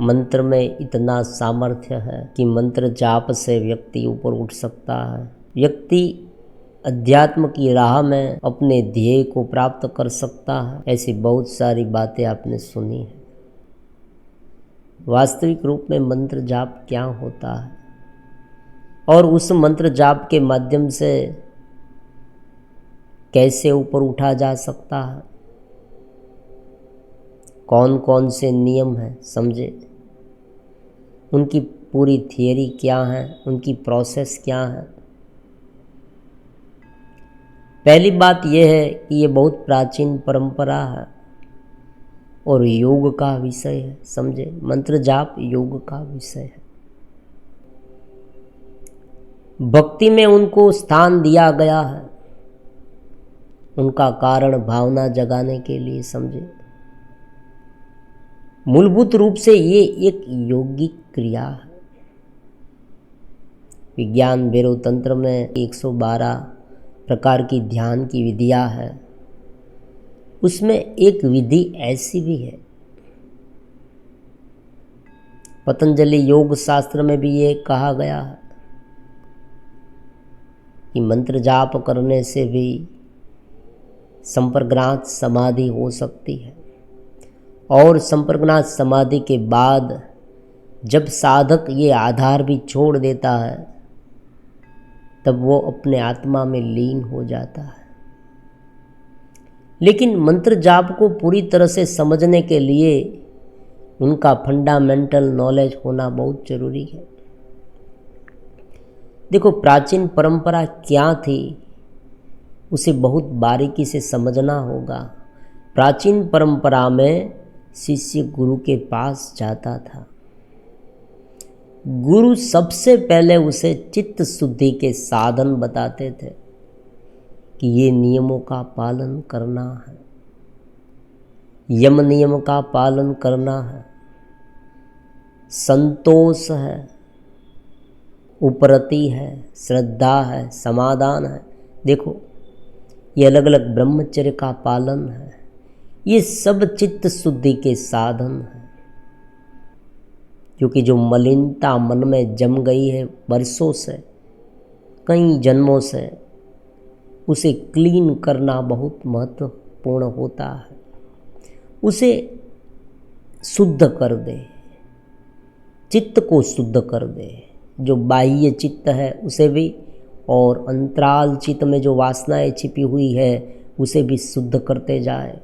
मंत्र में इतना सामर्थ्य है कि मंत्र जाप से व्यक्ति ऊपर उठ सकता है। व्यक्ति अध्यात्म की राह में अपने ध्येय को प्राप्त कर सकता है। ऐसी बहुत सारी बातें आपने सुनी हैं। वास्तविक रूप में मंत्र जाप क्या होता है और उस मंत्र जाप के माध्यम से कैसे ऊपर उठा जा सकता है, कौन कौन से नियम हैं समझे, उनकी पूरी थियरी क्या है, उनकी प्रोसेस क्या है। पहली बात यह है कि ये बहुत प्राचीन परंपरा है और योग का विषय है, समझे। मंत्र जाप योग का विषय है। भक्ति में उनको स्थान दिया गया है, उनका कारण भावना जगाने के लिए, समझे। मूलभूत रूप से ये एक यौगिक क्रिया है। विज्ञान वेरोतंत्र में 112 प्रकार की ध्यान की विधियां है। उसमें एक विधि ऐसी भी है। पतंजलि योग शास्त्र में भी ये कहा गया है कि मंत्र जाप करने से भी संपर्कनाथ समाधि हो सकती है और संपर्कनाथ समाधि के बाद जब साधक ये आधार भी छोड़ देता है तब वो अपने आत्मा में लीन हो जाता है। लेकिन मंत्र जाप को पूरी तरह से समझने के लिए उनका फंडामेंटल नॉलेज होना बहुत जरूरी है। देखो, प्राचीन परंपरा क्या थी उसे बहुत बारीकी से समझना होगा। प्राचीन परंपरा में शिष्य गुरु के पास जाता था। गुरु सबसे पहले उसे चित्त शुद्धि के साधन बताते थे कि ये नियमों का पालन करना है, यम नियम का पालन करना है, संतोष है, उपरति है, श्रद्धा है, समाधान है। देखो, ये अलग अलग ब्रह्मचर्य का पालन है। ये सब चित्त शुद्धि के साधन हैं, क्योंकि जो मलिनता मन में जम गई है वर्षों से, कई जन्मों से, उसे क्लीन करना बहुत महत्वपूर्ण होता है। उसे शुद्ध कर दे, चित्त को शुद्ध कर दे। जो बाह्य चित्त है उसे भी, और अंतराल चित्त में जो वासनाएं छिपी हुई है उसे भी शुद्ध करते जाए।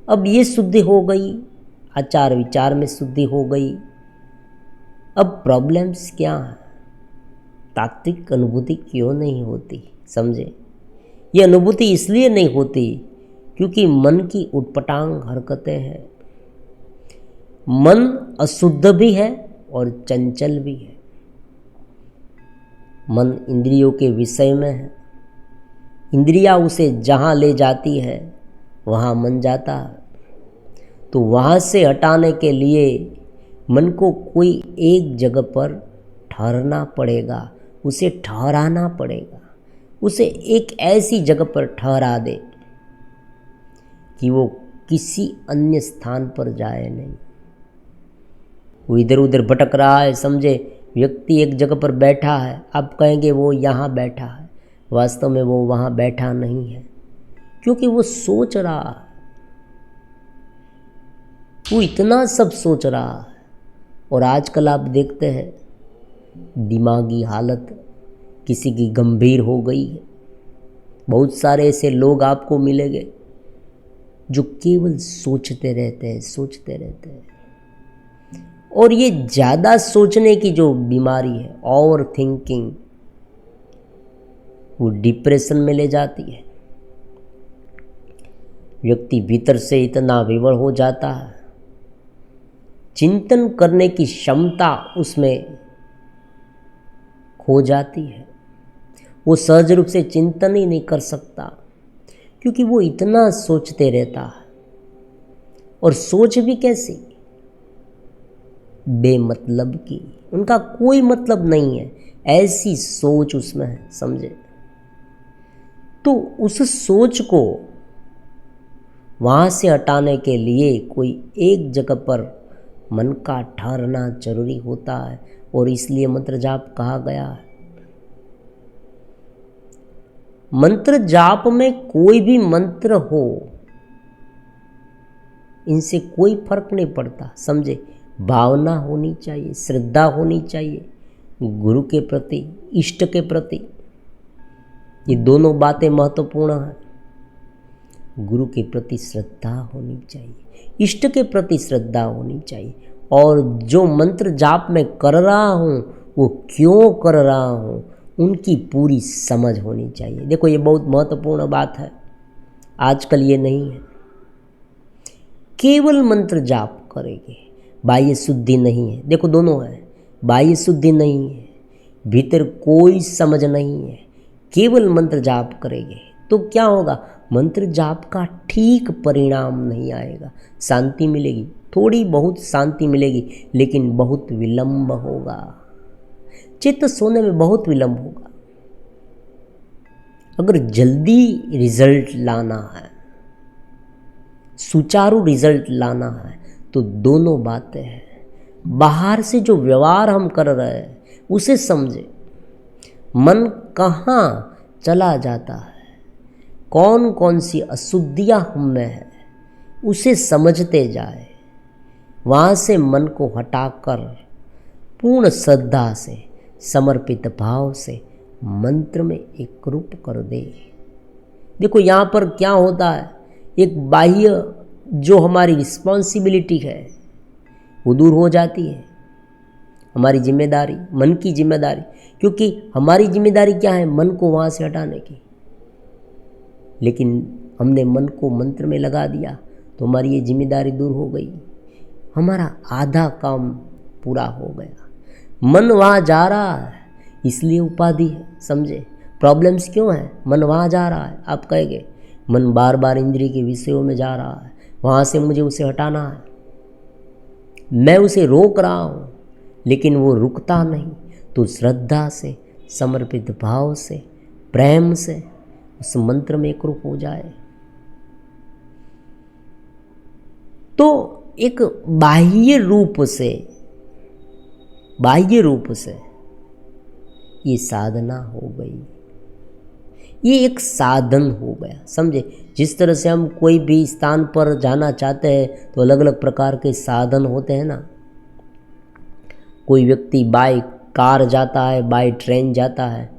अब ये शुद्धि हो गई, आचार विचार में शुद्धि हो गई। अब प्रॉब्लम्स क्या है? तात्विक अनुभूति क्यों नहीं होती, समझे। ये अनुभूति इसलिए नहीं होती क्योंकि मन की उटपटांग हरकतें हैं। मन अशुद्ध भी है और चंचल भी है। मन इंद्रियों के विषय में है। इंद्रियां उसे जहाँ ले जाती है वहाँ मन जाता है। तो वहाँ से हटाने के लिए मन को कोई एक जगह पर ठहरना पड़ेगा, उसे ठहराना पड़ेगा। उसे एक ऐसी जगह पर ठहरा दे कि वो किसी अन्य स्थान पर जाए नहीं। वो इधर उधर भटक रहा है, समझे। व्यक्ति एक जगह पर बैठा है, आप कहेंगे वो यहाँ बैठा है, वास्तव में वो वहाँ बैठा नहीं है, क्योंकि वो सोच रहा है। वो इतना सब सोच रहा है। और आजकल आप देखते हैं दिमागी हालत किसी की गंभीर हो गई है। बहुत सारे ऐसे लोग आपको मिलेंगे जो केवल सोचते रहते हैं, सोचते रहते हैं। और ये ज़्यादा सोचने की जो बीमारी है, ओवर थिंकिंग, वो डिप्रेशन में ले जाती है। व्यक्ति भीतर से इतना विवश हो जाता है, चिंतन करने की क्षमता उसमें खो जाती है। वो सहज रूप से चिंतन ही नहीं कर सकता, क्योंकि वो इतना सोचते रहता है। और सोच भी कैसी? बेमतलब की, उनका कोई मतलब नहीं है, ऐसी सोच उसमें है, समझे। तो उस सोच को वहाँ से हटाने के लिए कोई एक जगह पर मन का ठहरना जरूरी होता है और इसलिए मंत्र जाप कहा गया है। मंत्र जाप में कोई भी मंत्र हो, इनसे कोई फर्क नहीं पड़ता, समझे। भावना होनी चाहिए, श्रद्धा होनी चाहिए गुरु के प्रति, इष्ट के प्रति। ये दोनों बातें महत्वपूर्ण हैं। गुरु के प्रति श्रद्धा होनी चाहिए, इष्ट के प्रति श्रद्धा होनी चाहिए, और जो मंत्र जाप मैं कर रहा हूँ वो क्यों कर रहा हूँ उनकी पूरी समझ होनी चाहिए। देखो ये बहुत महत्वपूर्ण बात है, आजकल ये नहीं है। केवल मंत्र जाप करेंगे, बाह्य शुद्धि नहीं है। देखो दोनों है, बाह्य शुद्धि नहीं है, भीतर कोई समझ नहीं है, केवल मंत्र जाप करेंगे तो क्या होगा, मंत्र जाप का ठीक परिणाम नहीं आएगा। शांति मिलेगी, थोड़ी बहुत शांति मिलेगी, लेकिन बहुत विलंब होगा, चित्त सोने में बहुत विलंब होगा। अगर जल्दी रिजल्ट लाना है, सुचारू रिजल्ट लाना है, तो दोनों बातें हैं। बाहर से जो व्यवहार हम कर रहे हैं उसे समझे, मन कहाँ चला जाता है, कौन कौन सी अशुद्धियाँ हम में है, उसे समझते जाए। वहाँ से मन को हटाकर पूर्ण श्रद्धा से, समर्पित भाव से मंत्र में एकरूप कर दे। देखो यहाँ पर क्या होता है, एक बाह्य जो हमारी रिस्पॉन्सिबिलिटी है वो दूर हो जाती है, हमारी जिम्मेदारी, मन की जिम्मेदारी। क्योंकि हमारी जिम्मेदारी क्या है, मन को वहाँ से हटाने की, लेकिन हमने मन को मंत्र में लगा दिया तो हमारी ये जिम्मेदारी दूर हो गई, हमारा आधा काम पूरा हो गया। मन वहाँ जा रहा है इसलिए उपाधि है, समझे। प्रॉब्लम्स क्यों है, मन वहाँ जा रहा है। आप कहेंगे मन बार बार इंद्रिय के विषयों में जा रहा है, वहाँ से मुझे उसे हटाना है, मैं उसे रोक रहा हूँ लेकिन वो रुकता नहीं। तो श्रद्धा से, समर्पित भाव से, प्रेम से उस मंत्र में एकरूप हो जाए। तो एक बाह्य रूप से ये साधना हो गई, ये एक साधन हो गया, समझे। जिस तरह से हम कोई भी स्थान पर जाना चाहते हैं तो अलग अलग प्रकार के साधन होते हैं ना। कोई व्यक्ति बाय कार जाता है, बाय ट्रेन जाता है,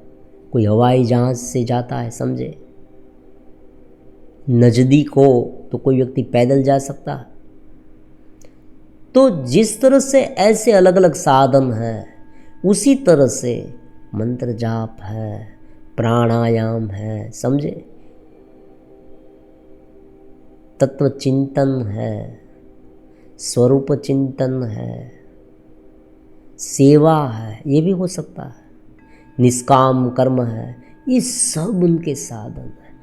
कोई हवाई जहाज से जाता है, समझे। नज़दीक हो तो कोई व्यक्ति पैदल जा सकता है। तो जिस तरह से ऐसे अलग अलग साधन हैं, उसी तरह से मंत्र जाप है, प्राणायाम है, समझे, तत्व चिंतन है, स्वरूप चिंतन है, सेवा है, ये भी हो सकता है, निष्काम कर्म है, ये सब उनके साधन है।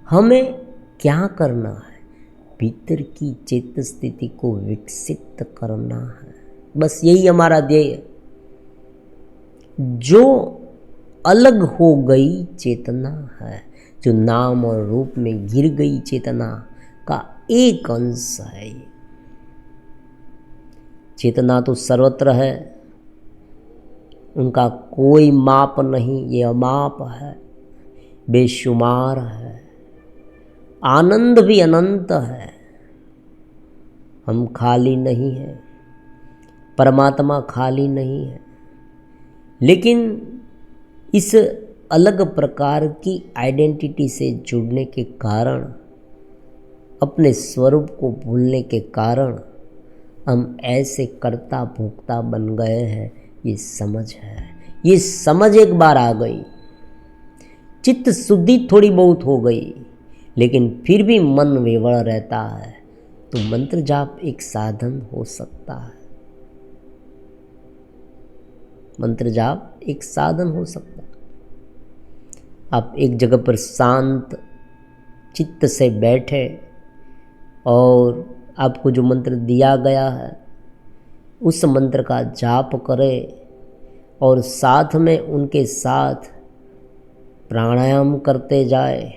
हमें क्या करना है, भीतर की चेत स्थिति को विकसित करना है, बस यही हमारा ध्येय है। जो अलग हो गई चेतना है, जो नाम और रूप में गिर गई चेतना का एक अंश है ये। चेतना तो सर्वत्र है, उनका कोई माप नहीं, ये अमाप है, बेशुमार है, आनंद भी अनंत है। हम खाली नहीं हैं, परमात्मा खाली नहीं है, लेकिन इस अलग प्रकार की आइडेंटिटी से जुड़ने के कारण, अपने स्वरूप को भूलने के कारण हम ऐसे कर्ता भोक्ता बन गए हैं। ये समझ है, ये समझ एक बार आ गई, चित्त शुद्धि थोड़ी बहुत हो गई, लेकिन फिर भी मन विवड़ रहता है, तो मंत्र जाप एक साधन हो सकता है। मंत्र जाप एक साधन हो सकता है। आप एक जगह पर शांत चित्त से बैठे और आपको जो मंत्र दिया गया है उस मंत्र का जाप करें और साथ में उनके साथ प्राणायाम करते जाए,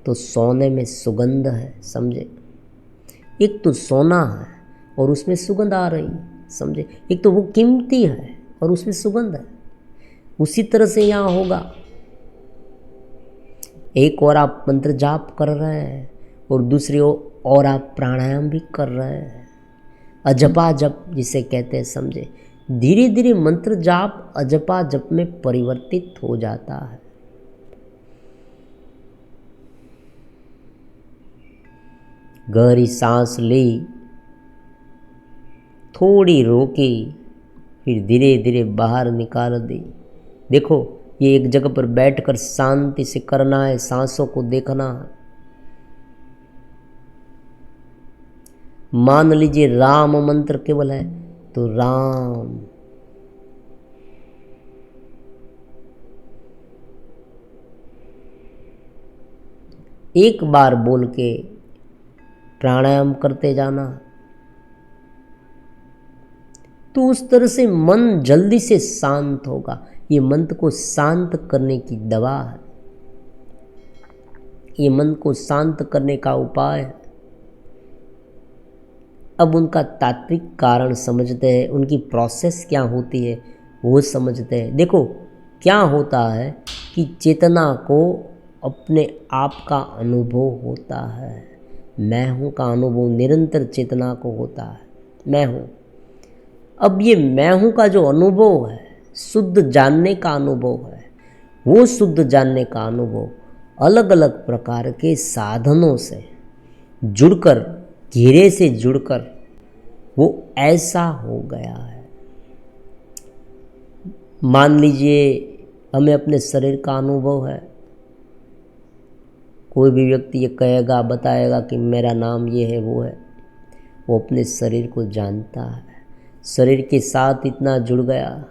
तो सोने में सुगंध है, समझे। एक तो सोना है और उसमें सुगंध आ रही, समझे। एक तो वो कीमती है और उसमें सुगंध है। उसी तरह से यहाँ होगा, एक और आप मंत्र जाप कर रहे हैं और दूसरी और आप प्राणायाम भी कर रहे हैं, अजपा जप जिसे कहते हैं, समझे। धीरे धीरे मंत्र जाप अजपा जप में परिवर्तित हो जाता है। गहरी सांस ली, थोड़ी रोकी, फिर धीरे धीरे बाहर निकाल दी। देखो, ये एक जगह पर बैठकर शांति से करना है, सांसों को देखना है। मान लीजिए राम मंत्र केवल है तो राम, एक बार बोल के प्राणायाम करते जाना। तो उस तरह से मन जल्दी से शांत होगा। ये मंत्र को शांत करने की दवा है, ये मन को शांत करने का उपाय है। अब उनका तात्विक कारण समझते हैं, उनकी प्रोसेस क्या होती है वो समझते हैं। देखो, क्या होता है कि चेतना को अपने आप का अनुभव होता है, मैं हूँ का अनुभव निरंतर चेतना को होता है, मैं हूँ। अब ये मैं हूँ का जो अनुभव है, शुद्ध जानने का अनुभव है, वो शुद्ध जानने का अनुभव अलग अलग प्रकार के साधनों से जुड़कर, घेरे से जुड़कर वो ऐसा हो गया है। मान लीजिए हमें अपने शरीर का अनुभव है। कोई भी व्यक्ति ये कहेगा, बताएगा कि मेरा नाम ये है वो है, वो अपने शरीर को जानता है, शरीर के साथ इतना जुड़ गया,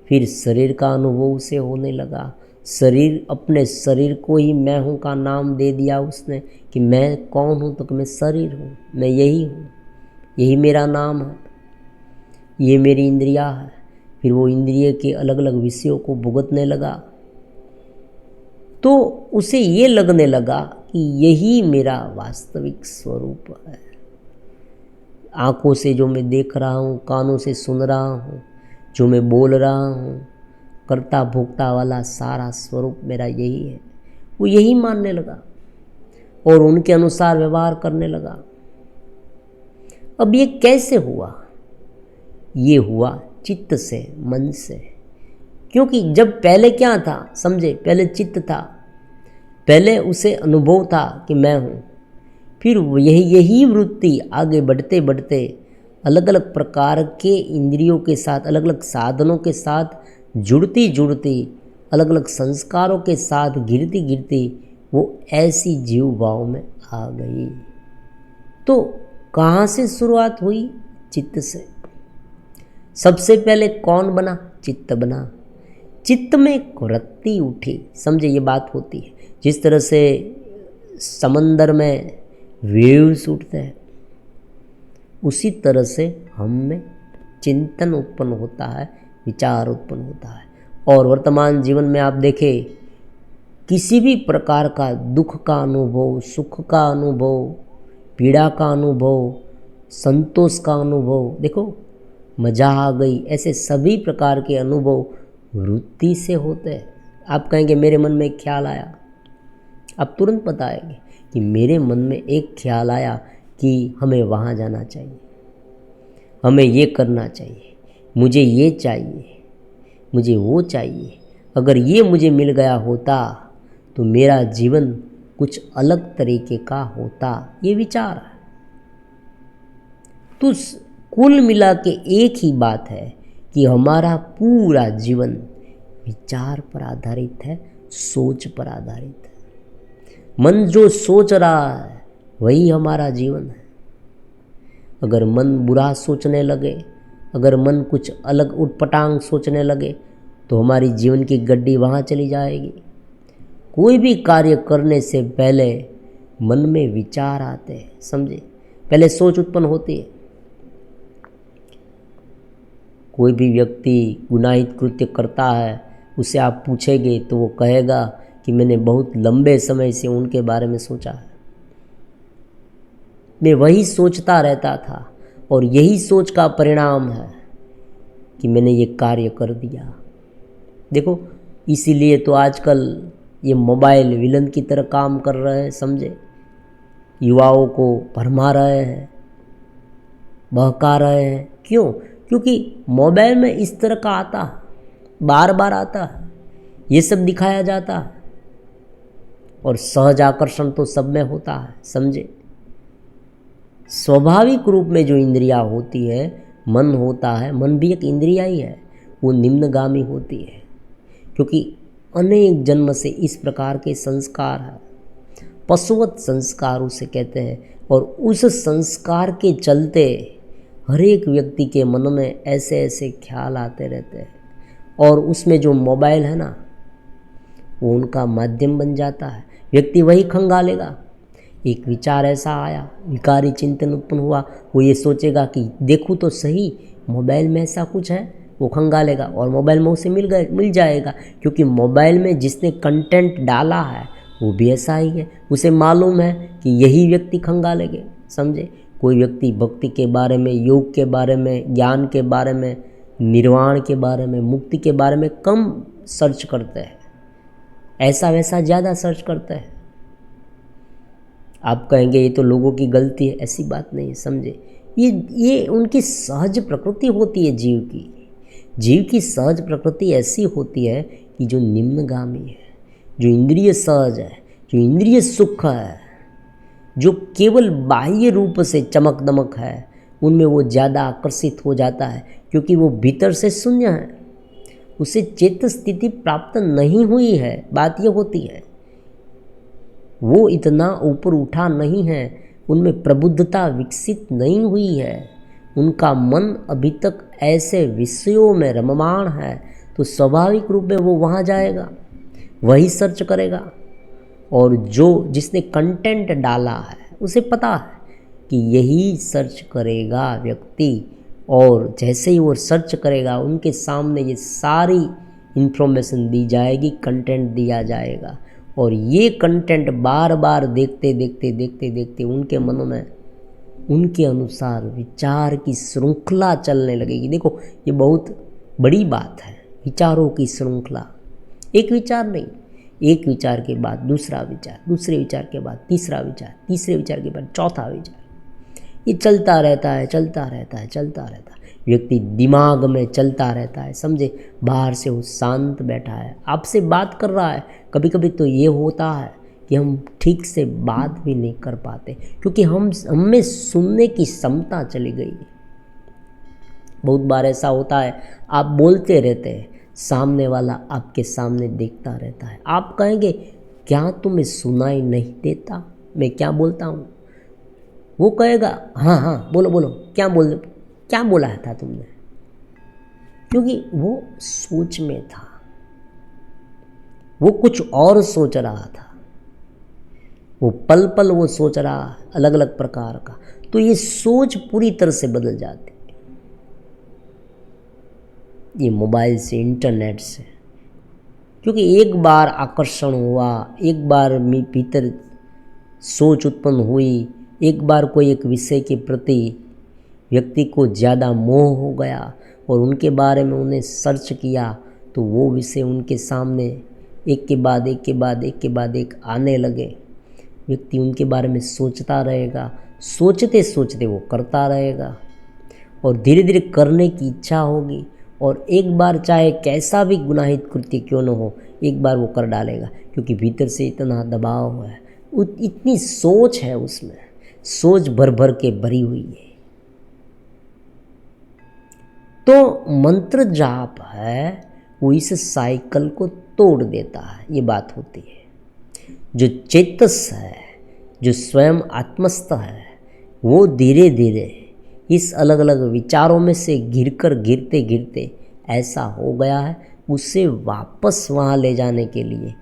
फिर शरीर का अनुभव उसे होने लगा। शरीर, अपने शरीर को ही मैं हूँ का नाम दे दिया उसने कि मैं कौन हूँ, तो कि मैं शरीर हूँ, मैं यही हूँ, यही मेरा नाम है, ये मेरी इंद्रिया है। फिर वो इंद्रिय के अलग अलग विषयों को भुगतने लगा, तो उसे ये लगने लगा कि यही मेरा वास्तविक स्वरूप है। आँखों से जो मैं देख रहा हूँ, कानों से सुन रहा हूँ, जो मैं बोल रहा हूँ, कर्ता भोक्ता वाला सारा स्वरूप मेरा यही है। वो यही मानने लगा और उनके अनुसार व्यवहार करने लगा। अब ये कैसे हुआ? ये हुआ चित्त से, मन से। क्योंकि जब पहले क्या था, समझे, पहले चित्त था, पहले उसे अनुभव था कि मैं हूँ, फिर यही वृत्ति आगे बढ़ते बढ़ते अलग अलग प्रकार के इंद्रियों के साथ, अलग अलग साधनों के साथ जुड़ती जुड़ती, अलग अलग संस्कारों के साथ गिरती गिरती वो ऐसी जीव भाव में आ गई। तो कहाँ से शुरुआत हुई? चित्त से। सबसे पहले कौन बना? चित्त बना। चित्त में एक वृत्ति उठी, समझे, ये बात होती है। जिस तरह से समंदर में वेव्स उठते हैं, उसी तरह से हम में चिंतन उत्पन्न होता है, विचार उत्पन्न होता है। और वर्तमान जीवन में आप देखें, किसी भी प्रकार का दुख का अनुभव, सुख का अनुभव, पीड़ा का अनुभव, संतोष का अनुभव, देखो मज़ा आ गई, ऐसे सभी प्रकार के अनुभव वृत्ति से होते हैं। आप कहेंगे मेरे मन में एक ख्याल आया, आप तुरंत बताएंगे कि मेरे मन में एक ख्याल आया कि हमें वहाँ जाना चाहिए, हमें ये करना चाहिए, मुझे ये चाहिए, मुझे वो चाहिए, अगर ये मुझे मिल गया होता तो मेरा जीवन कुछ अलग तरीके का होता। ये विचार है। तो कुल मिला के एक ही बात है कि हमारा पूरा जीवन विचार पर आधारित है, सोच पर आधारित है। मन जो सोच रहा है वही हमारा जीवन है। अगर मन बुरा सोचने लगे, अगर मन कुछ अलग उटपटांग सोचने लगे, तो हमारी जीवन की गड्डी वहाँ चली जाएगी। कोई भी कार्य करने से पहले मन में विचार आते हैं, समझे, पहले सोच उत्पन्न होती है। कोई भी व्यक्ति गुनाहित कृत्य करता है, उससे आप पूछेंगे तो वो कहेगा कि मैंने बहुत लंबे समय से उनके बारे में सोचा है, मैं वही सोचता रहता था और यही सोच का परिणाम है कि मैंने ये कार्य कर दिया। देखो, इसीलिए तो आजकल ये मोबाइल विलन की तरह काम कर रहे हैं, समझे। युवाओं को भरमा रहे हैं, बहका रहे हैं। क्यों? क्योंकि मोबाइल में इस तरह का आता है, बार बार आता है, ये सब दिखाया जाता है। और सहज आकर्षण तो सब में होता है, समझे। स्वाभाविक रूप में जो इंद्रिया होती है, मन होता है, मन भी एक इंद्रिया ही है, वो निम्नगामी होती है। क्योंकि अनेक जन्म से इस प्रकार के संस्कार है, पशुवत संस्कार उसे कहते हैं। और उस संस्कार के चलते हर एक व्यक्ति के मन में ऐसे ऐसे ख्याल आते रहते हैं, और उसमें जो मोबाइल है ना, वो उनका माध्यम बन जाता है। व्यक्ति वही खंगालेगा। एक विचार ऐसा आया, विकारी चिंतन उत्पन्न हुआ, वो ये सोचेगा कि देखूँ तो सही, मोबाइल में ऐसा कुछ है, वो खंगालेगा और मोबाइल में उसे मिल जाएगा। क्योंकि मोबाइल में जिसने कंटेंट डाला है वो भी ऐसा ही है, उसे मालूम है कि यही व्यक्ति खंगालेंगे, समझे। कोई व्यक्ति भक्ति के बारे में, योग के बारे में, ज्ञान के बारे में, निर्वाण के बारे में, मुक्ति के बारे में कम सर्च करते हैं, ऐसा वैसा ज़्यादा सर्च करते हैं। आप कहेंगे ये तो लोगों की गलती है, ऐसी बात नहीं है, समझे। ये उनकी सहज प्रकृति होती है। जीव की सहज प्रकृति ऐसी होती है कि जो निम्नगामी है, जो इंद्रिय सहज है, जो इंद्रिय सुख है, जो केवल बाह्य रूप से चमक दमक है, उनमें वो ज़्यादा आकर्षित हो जाता है। क्योंकि वो भीतर से शून्य है, उसे चेत स्थिति प्राप्त नहीं हुई है। बात ये होती है, वो इतना ऊपर उठा नहीं है, उनमें प्रबुद्धता विकसित नहीं हुई है, उनका मन अभी तक ऐसे विषयों में रममाण है। तो स्वाभाविक रूप में वो वहाँ जाएगा, वही सर्च करेगा। और जिसने कंटेंट डाला है उसे पता है कि यही सर्च करेगा व्यक्ति, और जैसे ही वो सर्च करेगा उनके सामने ये सारी इन्फॉर्मेशन दी जाएगी, कंटेंट दिया जाएगा। और ये कंटेंट बार बार देखते देखते देखते देखते उनके मनों में उनके अनुसार विचार की श्रृंखला चलने लगेगी। देखो, ये बहुत बड़ी बात है, विचारों की श्रृंखला। एक विचार नहीं, एक विचार के बाद दूसरा विचार, दूसरे विचार के बाद तीसरा विचार, तीसरे विचार के बाद चौथा विचार। ये चलता रहता है, चलता रहता है, चलता रहता है। व्यक्ति दिमाग में चलता रहता है, समझे। बाहर से वो शांत बैठा है, आपसे बात कर रहा है। कभी कभी तो ये होता है कि हम ठीक से बात भी नहीं कर पाते, क्योंकि हमें सुनने की क्षमता चली गई है। बहुत बार ऐसा होता है, आप बोलते रहते हैं, सामने वाला आपके सामने देखता रहता है। आप कहेंगे, क्या तुम्हें सुनाई नहीं देता मैं क्या बोलता हूँ? वो कहेगा, हाँ हाँ बोलो बोलो, क्या बोला था तुमने? क्योंकि वो सोच में था, वो कुछ और सोच रहा था, वो पल पल वो सोच रहा अलग अलग प्रकार का। तो ये सोच पूरी तरह से बदल जाती है, ये मोबाइल से, इंटरनेट से। क्योंकि एक बार आकर्षण हुआ, एक बार भीतर सोच उत्पन्न हुई, एक बार कोई एक विषय के प्रति व्यक्ति को ज़्यादा मोह हो गया और उनके बारे में उन्हें सर्च किया, तो वो विषय उनके सामने एक के बाद एक के बाद एक के बाद एक आने लगे। व्यक्ति उनके बारे में सोचता रहेगा, सोचते सोचते वो करता रहेगा, और धीरे धीरे करने की इच्छा होगी। और एक बार चाहे कैसा भी गुनाहित कृत्य क्यों न हो, एक बार वो कर डालेगा, क्योंकि भीतर से इतना दबाव है, इतनी सोच है उसमें, सोच भर भर के भरी हुई है। तो मंत्र जाप है वो इस साइकिल को तोड़ देता है, ये बात होती है। जो चेतस है, जो स्वयं आत्मस्थ है, वो धीरे धीरे इस अलग अलग विचारों में से गिरते गिरते ऐसा हो गया है, उसे वापस वहाँ ले जाने के लिए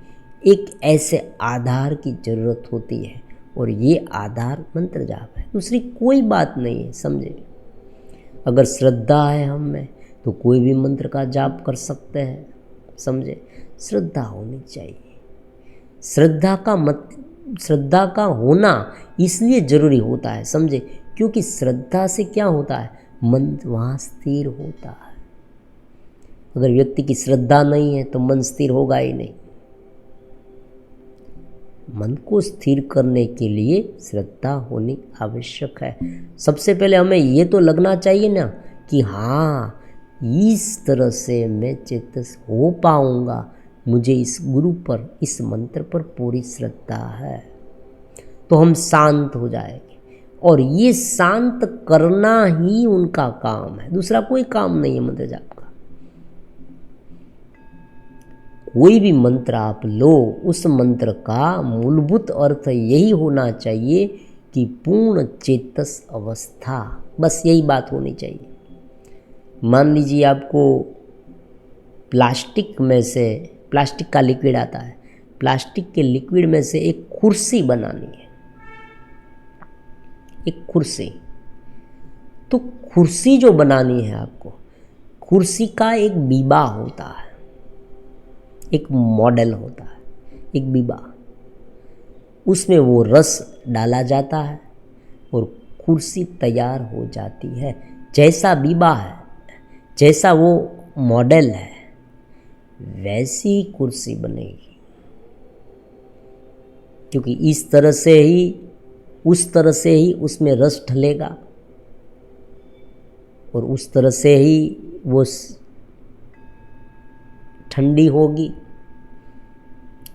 एक ऐसे आधार की ज़रूरत होती है, और ये आधार मंत्र जाप है, दूसरी कोई बात नहीं है, समझे। अगर श्रद्धा है हम में तो कोई भी मंत्र का जाप कर सकते हैं, समझे। श्रद्धा होनी चाहिए। श्रद्धा का होना इसलिए ज़रूरी होता है, समझे, क्योंकि श्रद्धा से क्या होता है, मन वहाँ स्थिर होता है। अगर व्यक्ति की श्रद्धा नहीं है तो मन स्थिर होगा ही नहीं। मन को स्थिर करने के लिए श्रद्धा होनी आवश्यक है। सबसे पहले हमें ये तो लगना चाहिए ना कि हाँ, इस तरह से मैं चेतस हो पाऊंगा, मुझे इस गुरु पर, इस मंत्र पर पूरी श्रद्धा है। तो हम शांत हो जाएंगे, और ये शांत करना ही उनका काम है, दूसरा कोई काम नहीं है मंत्र जाप का। कोई भी मंत्र आप लो, उस मंत्र का मूलभूत अर्थ यही होना चाहिए कि पूर्ण चेतस अवस्था, बस यही बात होनी चाहिए। मान लीजिए आपको प्लास्टिक में से, प्लास्टिक का लिक्विड आता है, प्लास्टिक के लिक्विड में से एक कुर्सी बनानी है, एक कुर्सी। तो कुर्सी जो बनानी है आपको, कुर्सी का एक बीबा होता है, एक मॉडल होता है, एक बीबा, उसमें वो रस डाला जाता है और कुर्सी तैयार हो जाती है। जैसा बीबा है, जैसा वो मॉडल है, वैसी ही कुर्सी बनेगी। क्योंकि इस तरह से ही, उस तरह से ही उसमें रस ढलेगा और उस तरह से ही वो ठंडी होगी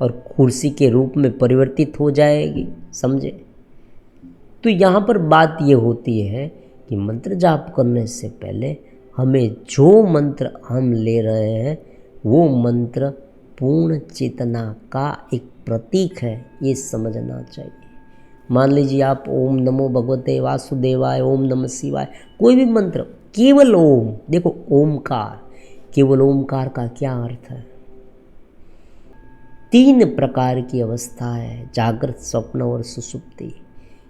और कुर्सी के रूप में परिवर्तित हो जाएगी, समझे। तो यहाँ पर बात ये होती है कि मंत्र जाप करने से पहले हमें जो मंत्र हम ले रहे हैं वो मंत्र पूर्ण चेतना का एक प्रतीक है, ये समझना चाहिए। मान लीजिए आप ओम नमो भगवते वासुदेवाय, ओम नमः शिवाय, कोई भी मंत्र, केवल ओम, देखो ओमकार, केवल ओमकार का क्या अर्थ है? 3 प्रकार की अवस्था है, जागृत, स्वप्न और सुषुप्ति।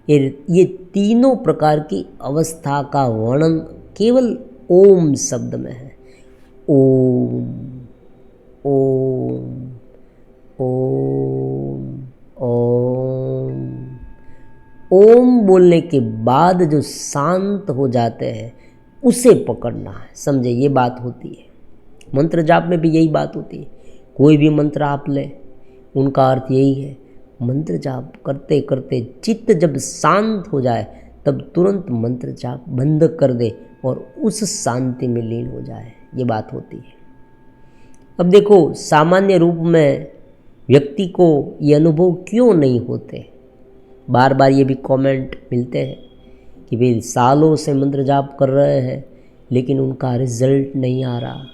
ये तीनों प्रकार की अवस्था का वर्णन केवल ओम शब्द में है। ओम ओम ओम ओम। ओम बोलने के बाद जो शांत हो जाते हैं उसे पकड़ना है, समझे, ये बात होती है। मंत्र जाप में भी यही बात होती है। कोई भी मंत्र आप ले, उनका अर्थ यही है, मंत्र जाप करते करते चित्त जब शांत हो जाए तब तुरंत मंत्र जाप बंद कर दे और उस शांति में लीन हो जाए, ये बात होती है। अब देखो, सामान्य रूप में व्यक्ति को ये अनुभव क्यों नहीं होते? बार बार ये भी कमेंट मिलते हैं कि भाई सालों से मंत्र जाप कर रहे हैं लेकिन उनका रिजल्ट नहीं आ रहा,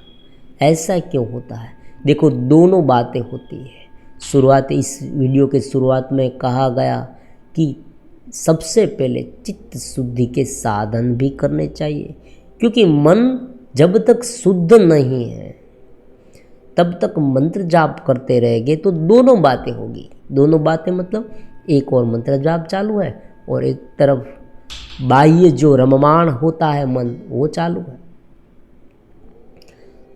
ऐसा क्यों होता है? देखो, दोनों बातें होती है। शुरुआत, इस वीडियो के शुरुआत में कहा गया कि सबसे पहले चित्त शुद्धि के साधन भी करने चाहिए, क्योंकि मन जब तक शुद्ध नहीं है तब तक मंत्र जाप करते रहेंगे तो दोनों बातें होगी। दोनों बातें मतलब एक और मंत्र जाप चालू है और एक तरफ बाह्य जो रममाण होता है मन, वो चालू है।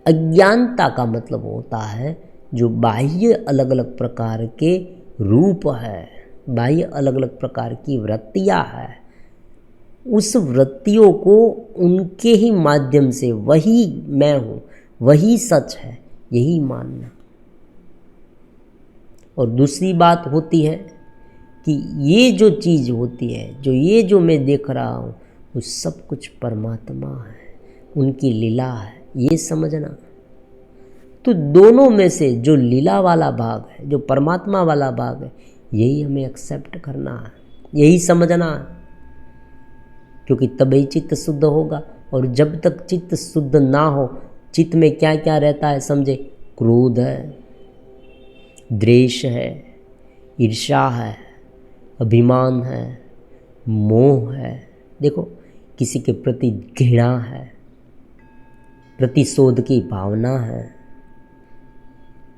अज्ञानता का मतलब होता है जो बाह्य अलग अलग प्रकार के रूप है, बाह्य अलग अलग प्रकार की वृत्तियाँ है, उस वृत्तियों को उनके ही माध्यम से वही मैं हूँ, वही सच है, यही मानना। और दूसरी बात होती है कि ये जो चीज़ होती है, जो ये जो मैं देख रहा हूँ, वो सब कुछ परमात्मा है, उनकी लीला है, ये समझना। तो दोनों में से जो लीला वाला भाग है, जो परमात्मा वाला भाग है, यही हमें एक्सेप्ट करना है, यही समझना है, क्योंकि तभी चित्त शुद्ध होगा। और जब तक चित्त शुद्ध ना हो, चित्त में क्या क्या रहता है समझे? क्रोध है, द्वेष है, ईर्ष्या है, अभिमान है, मोह है, देखो किसी के प्रति घृणा है, प्रतिशोध की भावना है,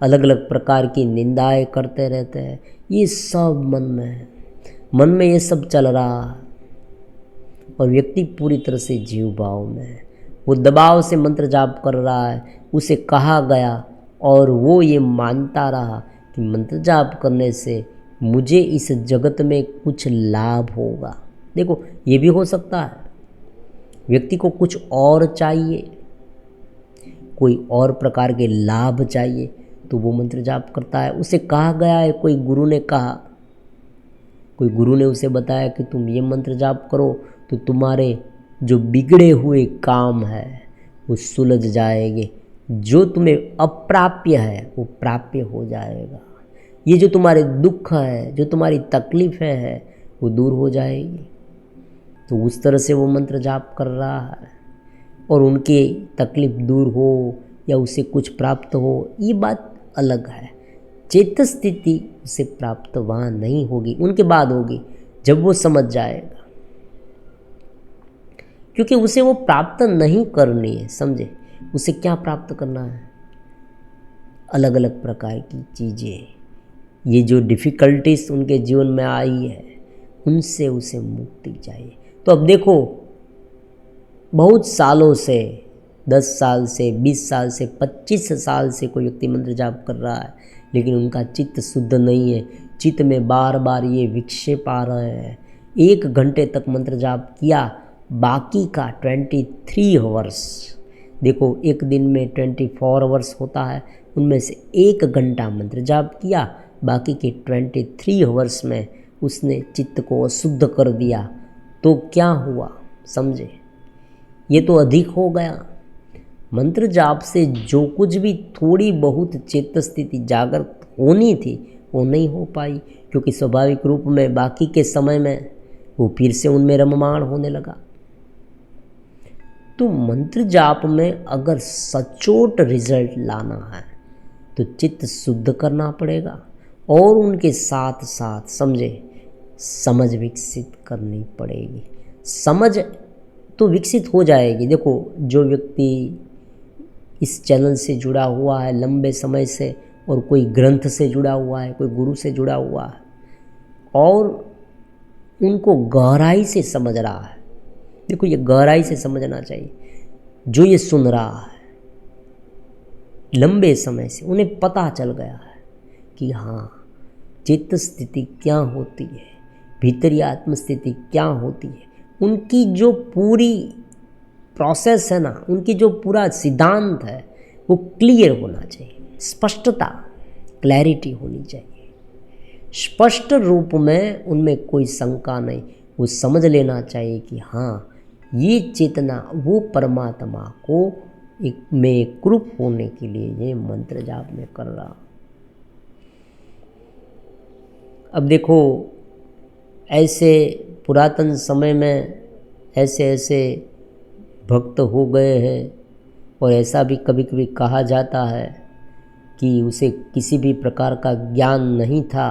अलग अलग प्रकार की निंदाएं करते रहते हैं, ये सब मन में है। मन में ये सब चल रहा है और व्यक्ति पूरी तरह से जीव भाव में है। वो दबाव से मंत्र जाप कर रहा है, उसे कहा गया और वो ये मानता रहा कि मंत्र जाप करने से मुझे इस जगत में कुछ लाभ होगा, देखो ये भी हो सकता है व्यक्ति को कुछ और चाहिए, कोई और प्रकार के लाभ चाहिए, तो वो मंत्र जाप करता है। उसे कहा गया है, कोई गुरु ने कहा, कोई गुरु ने उसे बताया कि तुम ये मंत्र जाप करो तो तुम्हारे जो बिगड़े हुए काम है वो सुलझ जाएंगे, जो तुम्हें अप्राप्य है वो प्राप्य हो जाएगा, ये जो तुम्हारे दुख है, जो तुम्हारी तकलीफ़ें है वो दूर हो जाएगी। तो उस तरह से वो मंत्र जाप कर रहा है और उनकी तकलीफ दूर हो या उसे कुछ प्राप्त हो, ये बात अलग है। चेत स्थिति उसे प्राप्त वहाँ नहीं होगी, उनके बाद होगी जब वो समझ जाएगा, क्योंकि उसे वो प्राप्त नहीं करनी है। समझे, उसे क्या प्राप्त करना है? अलग अलग प्रकार की चीज़ें, ये जो डिफ़िकल्टीज उनके जीवन में आई है उनसे उसे मुक्ति चाहिए। तो अब देखो, बहुत सालों से, 10 साल से, 20 साल से, 25 साल से कोई व्यक्ति मंत्र जाप कर रहा है, लेकिन उनका चित्त शुद्ध नहीं है, चित्त में बार बार ये विक्षेप आ रहे हैं। 1 घंटे तक मंत्र जाप किया, बाकी का 23 आवर्स, देखो एक दिन में 24 आवर्स होता है, उनमें से 1 घंटा मंत्र जाप किया, बाकी के 23 आवर्स में उसने चित्त को अशुद्ध कर दिया, तो क्या हुआ? समझे, ये तो अधिक हो गया। मंत्र जाप से जो कुछ भी थोड़ी बहुत चेत स्थिति जागृत होनी थी वो नहीं हो पाई, क्योंकि स्वाभाविक रूप में बाकी के समय में वो फिर से उनमें रममाण होने लगा। तो मंत्र जाप में अगर सचोट रिजल्ट लाना है तो चित्त शुद्ध करना पड़ेगा और उनके साथ साथ समझे समझ विकसित करनी पड़ेगी। समझ तो विकसित हो जाएगी। देखो, जो व्यक्ति इस चैनल से जुड़ा हुआ है लंबे समय से और कोई ग्रंथ से जुड़ा हुआ है, कोई गुरु से जुड़ा हुआ है और उनको गहराई से समझ रहा है, देखो ये गहराई से समझना चाहिए। जो ये सुन रहा है लंबे समय से, उन्हें पता चल गया है कि हाँ, चित्त स्थिति क्या होती है, भीतरी आत्म स्थिति क्या होती है, उनकी जो पूरी प्रोसेस है ना, उनकी जो पूरा सिद्धांत है वो क्लियर होना चाहिए, स्पष्टता, क्लैरिटी होनी चाहिए, स्पष्ट रूप में उनमें कोई शंका नहीं। वो समझ लेना चाहिए कि हाँ, ये चेतना वो परमात्मा को में एकरूप होने के लिए ये मंत्र जाप में कर रहा। अब देखो, ऐसे पुरातन समय में ऐसे ऐसे भक्त हो गए हैं और ऐसा भी कभी कभी कहा जाता है कि उसे किसी भी प्रकार का ज्ञान नहीं था,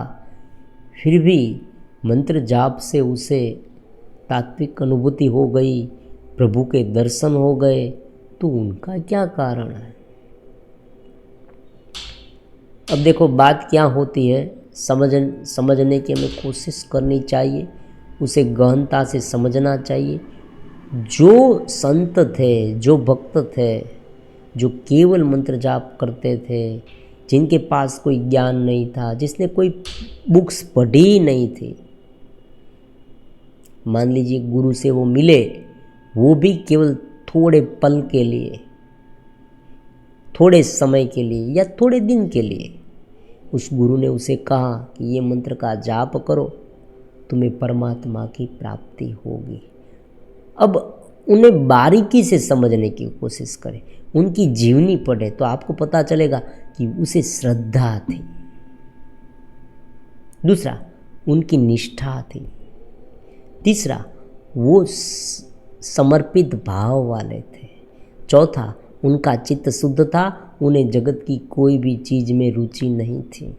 फिर भी मंत्र जाप से उसे तात्विक अनुभूति हो गई, प्रभु के दर्शन हो गए, तो उनका क्या कारण है? अब देखो बात क्या होती है, समझने की हमें कोशिश करनी चाहिए, उसे गहनता से समझना चाहिए। जो संत थे, जो भक्त थे, जो केवल मंत्र जाप करते थे, जिनके पास कोई ज्ञान नहीं था, जिसने कोई बुक्स पढ़ी नहीं थी, मान लीजिए गुरु से वो मिले, वो भी केवल थोड़े पल के लिए, थोड़े समय के लिए या थोड़े दिन के लिए, उस गुरु ने उसे कहा कि ये मंत्र का जाप करो, तुम्हें परमात्मा की प्राप्ति होगी। अब उन्हें बारीकी से समझने की कोशिश करें, उनकी जीवनी पढ़े तो आपको पता चलेगा कि उसे श्रद्धा थी, दूसरा उनकी निष्ठा थी, तीसरा वो समर्पित भाव वाले थे, चौथा उनका चित्त शुद्ध था, उन्हें जगत की कोई भी चीज़ में रुचि नहीं थी,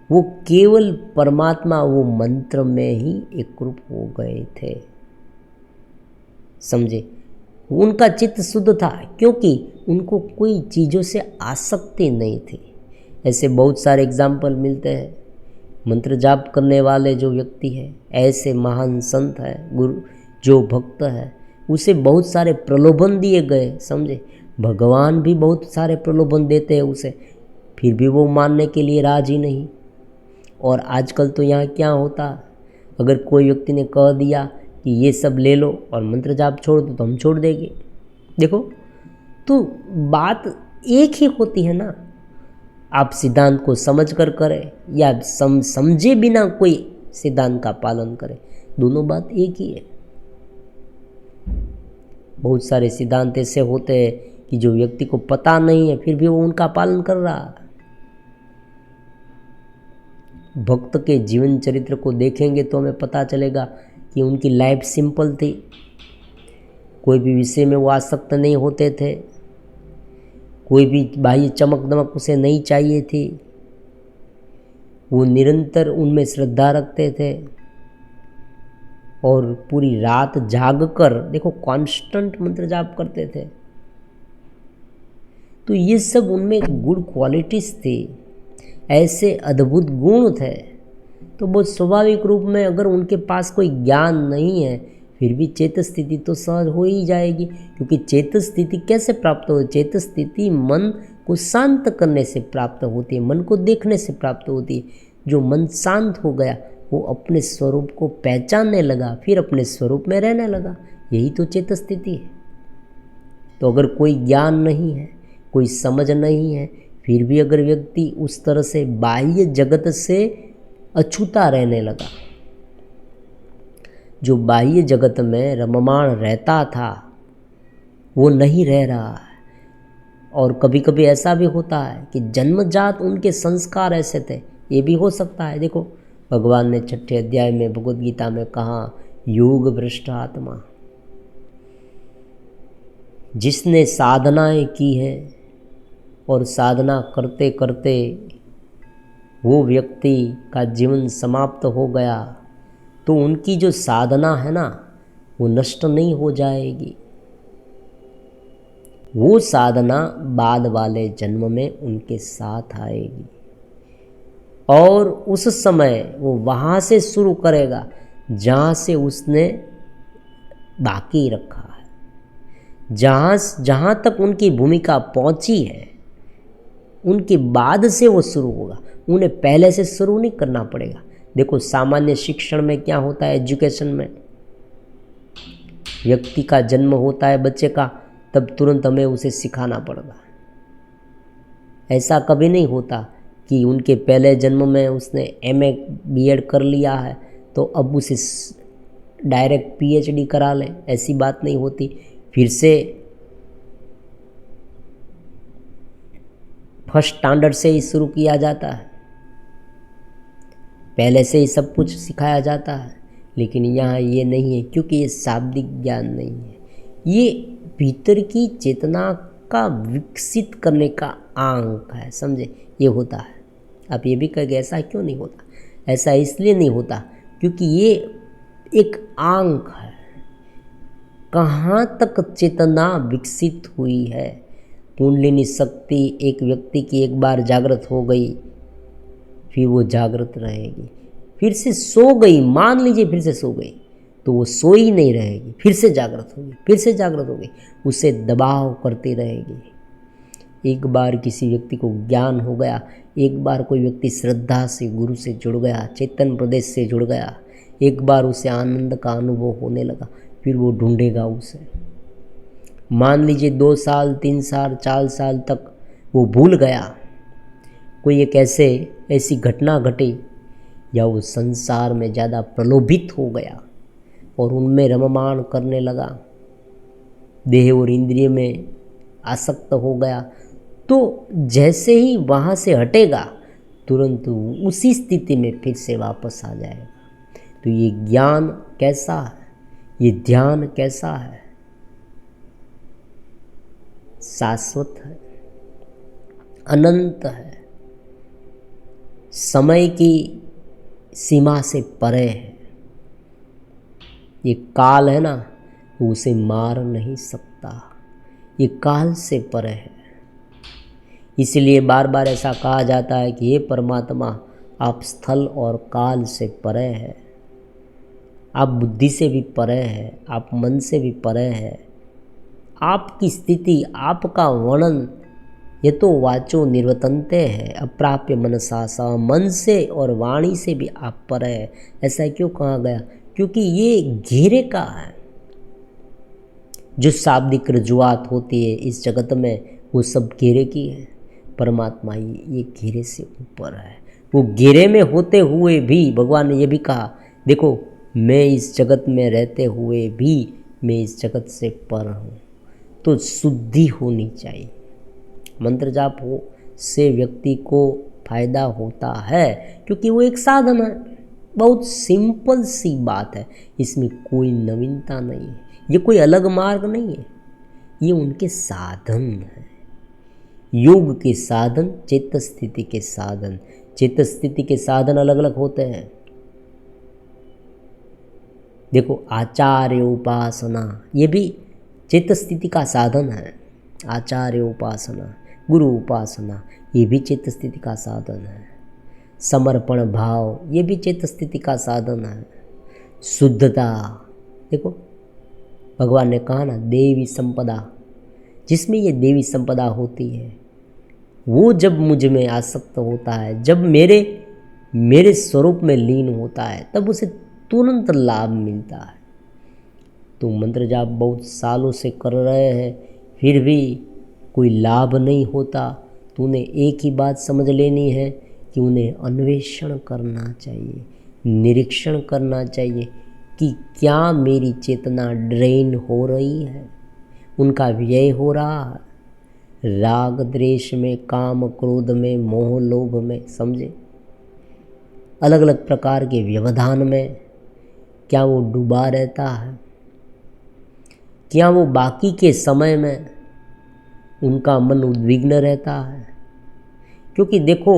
वो केवल परमात्मा, वो मंत्र में ही एकरूप हो गए थे। समझे, उनका चित्त शुद्ध था क्योंकि उनको कोई चीज़ों से आसक्ति नहीं थी। ऐसे बहुत सारे एग्जाम्पल मिलते हैं, मंत्र जाप करने वाले जो व्यक्ति है, ऐसे महान संत है, गुरु जो भक्त है, उसे बहुत सारे प्रलोभन दिए गए। समझे, भगवान भी बहुत सारे प्रलोभन देते हैं उसे, फिर भी वो मानने के लिए राजी नहीं। और आजकल तो यहाँ क्या होता, अगर कोई व्यक्ति ने कह दिया कि ये सब ले लो और मंत्र जाप छोड़ दो तो हम छोड़ देंगे। देखो, तो बात एक ही होती है ना, आप सिद्धांत को समझ कर करें या समझे बिना कोई सिद्धांत का पालन करें, दोनों बात एक ही है। बहुत सारे सिद्धांत ऐसे होते हैं कि जो व्यक्ति को पता नहीं है फिर भी वो उनका पालन कर रहा है। भक्त के जीवन चरित्र को देखेंगे तो हमें पता चलेगा कि उनकी लाइफ सिंपल थी, कोई भी विषय में वो आसक्त नहीं होते थे, कोई भी बाह्य चमक दमक उसे नहीं चाहिए थी, वो निरंतर उनमें श्रद्धा रखते थे और पूरी रात जागकर देखो कांस्टेंट मंत्र जाप करते थे। तो ये सब उनमें गुड क्वालिटीज़ थी, ऐसे अद्भुत गुण थे। तो बहुत स्वाभाविक रूप में अगर उनके पास कोई ज्ञान नहीं है फिर भी चेत स्थिति तो सहज हो ही जाएगी, क्योंकि चेत स्थिति कैसे प्राप्त हो? चेत स्थिति मन को शांत करने से प्राप्त होती है, मन को देखने से प्राप्त होती है। जो मन शांत हो गया वो अपने स्वरूप को पहचानने लगा, फिर अपने स्वरूप में रहने लगा, यही तो चेत स्थिति है। तो अगर कोई ज्ञान नहीं है, कोई समझ नहीं है, फिर भी अगर व्यक्ति उस तरह से बाह्य जगत से अछूता रहने लगा, जो बाह्य जगत में रममाण रहता था वो नहीं रह रहा है। और कभी कभी ऐसा भी होता है कि जन्मजात उनके संस्कार ऐसे थे, ये भी हो सकता है। देखो, भगवान ने 6ठे अध्याय में भगवद गीता में कहा, योग भ्रष्ट आत्मा, जिसने साधनाएं की है और साधना करते करते वो व्यक्ति का जीवन समाप्त हो गया, तो उनकी जो साधना है ना वो नष्ट नहीं हो जाएगी। वो साधना बाद वाले जन्म में उनके साथ आएगी और उस समय वो वहाँ से शुरू करेगा जहाँ से उसने बाकी रखा है। जहाँ तक उनकी भूमिका पहुँची है उनके बाद से वो शुरू होगा, उन्हें पहले से शुरू नहीं करना पड़ेगा। देखो, सामान्य शिक्षण में क्या होता है, एजुकेशन में व्यक्ति का जन्म होता है बच्चे का, तब तुरंत हमें उसे सिखाना पड़ेगा। ऐसा कभी नहीं होता कि उनके पहले जन्म में उसने एमए बीएड कर लिया है तो अब उसे डायरेक्ट पीएचडी करा ले, ऐसी बात नहीं होती। फिर से फर्स्ट स्टैंडर्ड से ही शुरू किया जाता है, पहले से ही सब कुछ सिखाया जाता है। लेकिन यहाँ ये नहीं है, क्योंकि ये शाब्दिक ज्ञान नहीं है, ये भीतर की चेतना का विकसित करने का अंक है, समझे? ये होता है। आप ये भी कहेंगे ऐसा क्यों नहीं होता? ऐसा इसलिए नहीं होता क्योंकि ये एक अंक है, कहाँ तक चेतना विकसित हुई है। कुंडलिनी शक्ति एक व्यक्ति की एक बार जागृत हो गई फिर वो जागृत रहेगी, फिर से सो गई, मान लीजिए फिर से सो गई तो वो सोई नहीं रहेगी, फिर से जागृत होगी, फिर से जागृत होगी, उसे दबाव करती रहेगी। एक बार किसी व्यक्ति को ज्ञान हो गया, एक बार कोई व्यक्ति श्रद्धा से गुरु से जुड़ गया, चैतन्य प्रदेश से जुड़ गया, एक बार उसे आनंद का अनुभव होने लगा, फिर वो ढूंढेगा उसे। मान लीजिए 2 साल 3 साल 4 साल तक वो भूल गया, कोई एक ऐसी घटना घटी या वो संसार में ज़्यादा प्रलोभित हो गया और उनमें रममाण करने लगा, देह और इंद्रिय में आसक्त हो गया, तो जैसे ही वहाँ से हटेगा तुरंत उसी स्थिति में फिर से वापस आ जाएगा। तो ये ज्ञान कैसा है, ये ध्यान कैसा है? शाश्वत है, अनंत है, समय की सीमा से परे है। ये काल है ना, उसे मार नहीं सकता, ये काल से परे है। इसलिए बार बार ऐसा कहा जाता है कि हे परमात्मा, आप स्थल और काल से परे है, आप बुद्धि से भी परे है, आप मन से भी परे है। आपकी स्थिति, आपका वर्णन ये तो वाचो निर्वतन्ते है, अप्राप्य मनसा सा, मन से और वाणी से भी आप पर है। ऐसा क्यों कहा गया? क्योंकि ये घेरे का है। जो शाब्दिक रजुआत होती है इस जगत में वो सब घेरे की है। परमात्मा ही ये घेरे से ऊपर है। वो घेरे में होते हुए भी भगवान ने ये भी कहा, देखो मैं इस जगत में रहते हुए भी मैं इस जगत से पर हूँ। तो शुद्धि होनी चाहिए। मंत्र जाप हो से व्यक्ति को फायदा होता है, क्योंकि वो एक साधन है। बहुत सिंपल सी बात है, इसमें कोई नवीनता नहीं है, ये कोई अलग मार्ग नहीं है, ये उनके साधन है। योग के साधन, चेत स्थिति के साधन। चेत स्थिति के साधन अलग अलग होते हैं। देखो आचार्य उपासना, ये भी चित्त स्थिति का साधन है। आचार्य उपासना, गुरु उपासना, ये भी चित्त स्थिति का साधन है। समर्पण भाव, ये भी चित्त स्थिति का साधन है। शुद्धता, देखो भगवान ने कहा ना देवी संपदा, जिसमें ये देवी संपदा होती है वो जब मुझ में आसक्त होता है, जब मेरे स्वरूप में लीन होता है, तब उसे तुरंत लाभ मिलता है। तो मंत्र जाप बहुत सालों से कर रहे हैं, फिर भी कोई लाभ नहीं होता, तो उन्हें एक ही बात समझ लेनी है कि उन्हें अन्वेषण करना चाहिए, निरीक्षण करना चाहिए कि क्या मेरी चेतना ड्रेन हो रही है, उनका व्यय हो रहा है राग द्वेष में, काम क्रोध में, मोह लोभ में, समझे, अलग अलग प्रकार के व्यवधान में। क्या वो डूबा रहता है? क्या वो बाकी के समय में उनका मन उद्विग्न रहता है? क्योंकि देखो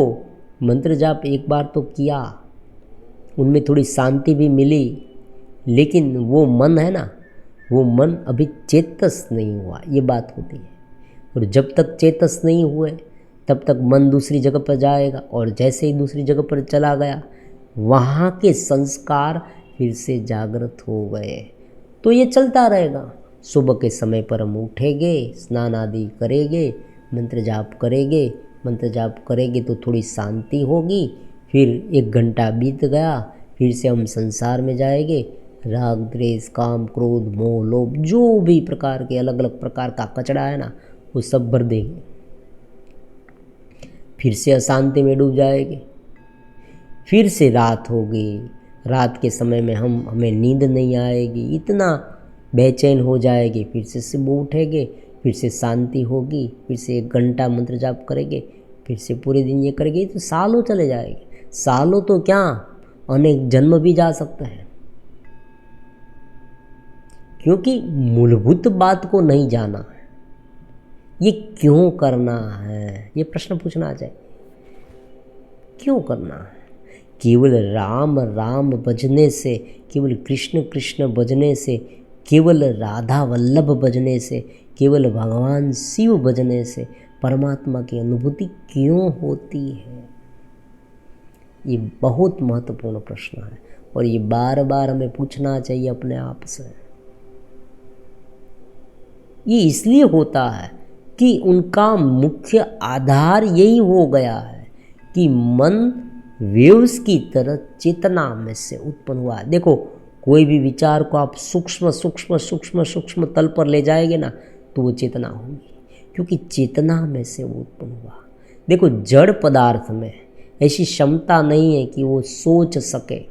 मंत्र जाप एक बार तो किया, उनमें थोड़ी शांति भी मिली, लेकिन वो मन है ना, वो मन अभी चेतस नहीं हुआ, ये बात होती है। और जब तक चेतस नहीं हुए तब तक मन दूसरी जगह पर जाएगा, और जैसे ही दूसरी जगह पर चला गया वहाँ के संस्कार फिर से जागृत हो गए। तो ये चलता रहेगा। सुबह के समय पर हम उठेंगे, स्नान आदि करेंगे, मंत्र जाप करेंगे, मंत्र जाप करेंगे तो थोड़ी शांति होगी, फिर 1 घंटा बीत गया, फिर से हम संसार में जाएंगे, राग द्वेष काम क्रोध मोह लोभ जो भी प्रकार के अलग अलग प्रकार का कचरा है ना वो सब भर देंगे, फिर से अशांति में डूब जाएंगे। फिर से रात होगी, रात के समय में हमें नींद नहीं आएगी, इतना बेचैन हो जाएगी, फिर से सुबह उठेंगे, फिर से शांति होगी, फिर से 1 घंटा मंत्र जाप करेंगे, फिर से पूरे दिन ये करेंगे, तो सालों चले जाएंगे। सालों तो क्या, अनेक जन्म भी जा सकते हैं, क्योंकि मूलभूत बात को नहीं जाना है। ये क्यों करना है, ये प्रश्न पूछना चाहिए। क्यों करना है? केवल राम राम बजने से, केवल कृष्ण कृष्ण बजने से, केवल राधा वल्लभ बजने से, केवल भगवान शिव बजने से परमात्मा की अनुभूति क्यों होती है? ये बहुत महत्वपूर्ण प्रश्न है, और ये बार बार हमें पूछना चाहिए अपने आप से। ये इसलिए होता है कि उनका मुख्य आधार यही हो गया है कि मन वेव्स की तरह चेतना में से उत्पन्न हुआ। देखो कोई भी विचार को आप सूक्ष्म सूक्ष्म सूक्ष्म सूक्ष्म तल पर ले जाएंगे ना तो वो चेतना होगी, क्योंकि चेतना में से वो उत्पन्न हुआ। देखो जड़ पदार्थ में ऐसी क्षमता नहीं है कि वो सोच सके।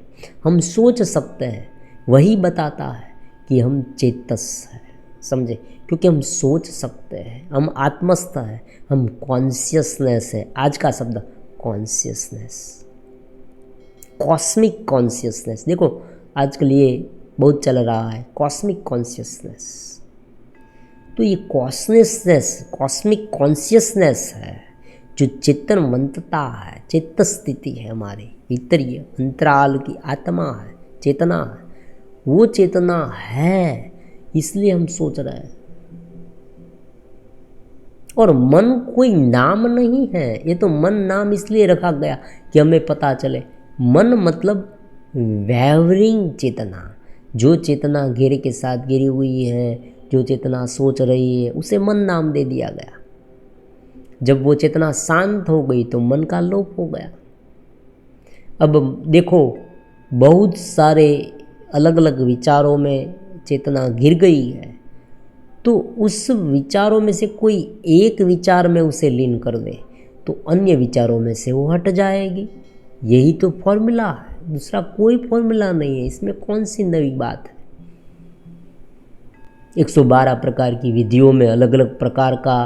हम सोच सकते हैं, वही बताता है कि हम चेतस हैं, समझे, क्योंकि हम सोच सकते हैं, हम आत्मस्थ हैं, हम कॉन्शियसनेस है। आज का शब्द कॉन्शियसनेस, कॉस्मिक कॉन्शियसनेस, देखो आजकल ये बहुत चल रहा है कॉस्मिक कॉन्शियसनेस। तो ये कॉस्मिक कॉन्शियसनेस है जो चेतन मंत्रता है, चित्त स्थिति है, हमारे भीतरीय अंतराल की आत्मा है, चेतना है। वो चेतना है इसलिए हम सोच रहे हैं। और मन कोई नाम नहीं है, ये तो मन नाम इसलिए रखा गया कि हमें पता चले। मन मतलब वैवरिंग चेतना, जो चेतना घेरे के साथ घिरी हुई है, जो चेतना सोच रही है, उसे मन नाम दे दिया गया। जब वो चेतना शांत हो गई तो मन का लोप हो गया। अब देखो, बहुत सारे अलग अलग विचारों में चेतना घिर गई है, तो उस विचारों में से कोई एक विचार में उसे लीन कर दे तो अन्य विचारों में से वो हट जाएगी। यही तो फॉर्मूला है, दूसरा कोई फॉर्मूला नहीं है। इसमें कौन सी नई बात है। 112 प्रकार की विधियों में अलग अलग प्रकार का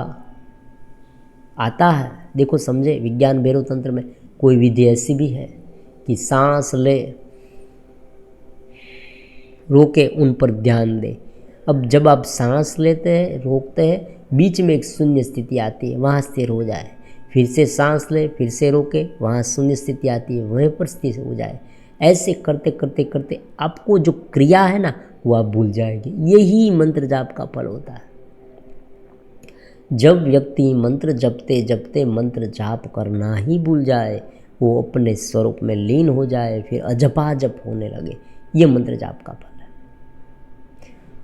आता है। देखो समझे, विज्ञान भैरव तंत्र में कोई विधि ऐसी भी है कि सांस ले, रोके, उन पर ध्यान दे। अब जब आप सांस लेते हैं, रोकते हैं, बीच में एक शून्य स्थिति आती है, वहाँ स्थिर हो जाए। फिर से सांस ले, फिर से रोके, वहाँ शून्य स्थिति आती है, वहीं पर स्थिर हो जाए। ऐसे करते करते करते आपको जो क्रिया है ना, वो आप भूल जाएंगे। यही मंत्र जाप का फल होता है। जब व्यक्ति मंत्र जपते जपते मंत्र जाप करना ही भूल जाए, वो अपने स्वरूप में लीन हो जाए, फिर अजपा जप होने लगे, ये मंत्र जाप का फल है।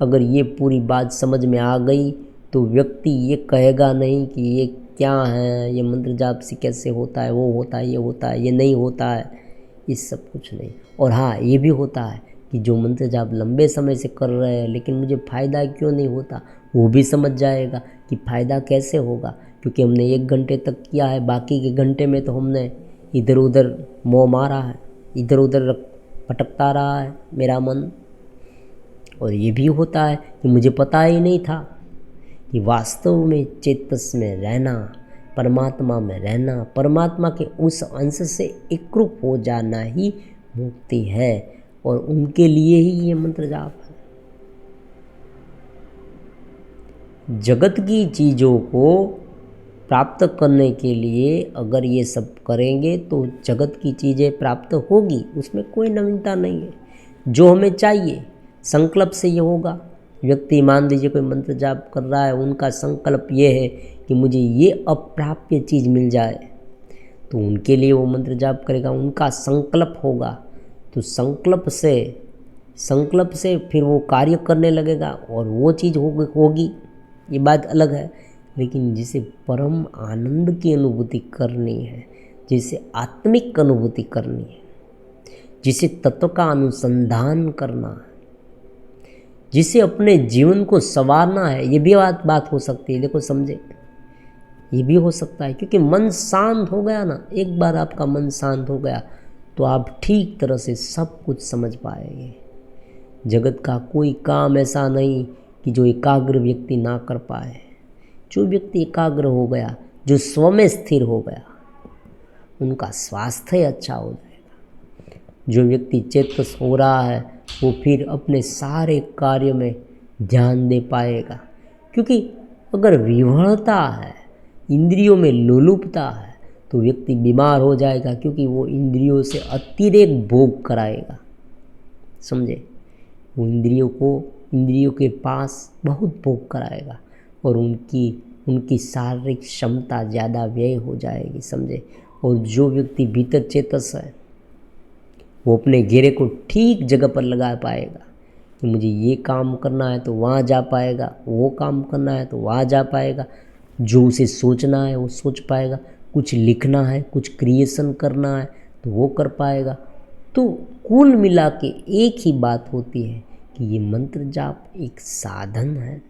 अगर ये पूरी बात समझ में आ गई तो व्यक्ति ये कहेगा नहीं कि ये क्या है, ये मंत्र जाप से कैसे होता है, वो होता है, ये होता है, ये नहीं होता है, ये सब कुछ नहीं। और हाँ, ये भी होता है कि जो मंत्र जाप लंबे समय से कर रहे हैं लेकिन मुझे फ़ायदा क्यों नहीं होता, वो भी समझ जाएगा कि फ़ायदा कैसे होगा, क्योंकि हमने 1 घंटे तक किया है, बाकी के घंटे में तो हमने इधर उधर मोह मारा है, इधर उधर भटकता रहा है मेरा मन। और ये भी होता है कि मुझे पता ही नहीं था कि वास्तव में चेतस में रहना, परमात्मा में रहना, परमात्मा के उस अंश से एकरूप हो जाना ही मुक्ति है। और उनके लिए ही ये मंत्र जाप है। जगत की चीज़ों को प्राप्त करने के लिए अगर ये सब करेंगे तो जगत की चीज़ें प्राप्त होगी, उसमें कोई नवीनता नहीं है। जो हमें चाहिए संकल्प से ये होगा। व्यक्ति मान लीजिए कोई मंत्र जाप कर रहा है, उनका संकल्प ये है कि मुझे ये अप्राप्य चीज़ मिल जाए, तो उनके लिए वो मंत्र जाप करेगा, उनका संकल्प होगा। तो संकल्प से फिर वो कार्य करने लगेगा और वो चीज़ होगी, ये बात अलग है। लेकिन जिसे परम आनंद की अनुभूति करनी है, जिसे आत्मिक अनुभूति करनी है, जिसे तत्व का अनुसंधान करना है, जिसे अपने जीवन को संवारना है, ये भी बात हो सकती है। देखो समझे, ये भी हो सकता है क्योंकि मन शांत हो गया ना, एक बार आपका मन शांत हो गया तो आप ठीक तरह से सब कुछ समझ पाएंगे। जगत का कोई काम ऐसा नहीं कि जो एकाग्र व्यक्ति ना कर पाए। जो व्यक्ति एकाग्र हो गया, जो स्व में स्थिर हो गया, उनका स्वास्थ्य अच्छा हो जाएगा। जो व्यक्ति चेतस हो रहा है वो फिर अपने सारे कार्य में ध्यान दे पाएगा। क्योंकि अगर विवरता है, इंद्रियों में लोलुपता है, तो व्यक्ति बीमार हो जाएगा, क्योंकि वो इंद्रियों से अतिरेक भोग कराएगा। समझे, वो इंद्रियों के पास बहुत भोग कराएगा और उनकी शारीरिक क्षमता ज़्यादा व्यय हो जाएगी। समझे। और जो व्यक्ति भीतर चेतस है वो अपने घेरे को ठीक जगह पर लगा पाएगा कि मुझे ये काम करना है तो वहाँ जा पाएगा, वो काम करना है तो वहाँ जा पाएगा, जो उसे सोचना है वो सोच पाएगा, कुछ लिखना है, कुछ क्रिएशन करना है तो वो कर पाएगा। तो कुल मिला के एक ही बात होती है कि ये मंत्र जाप एक साधन है।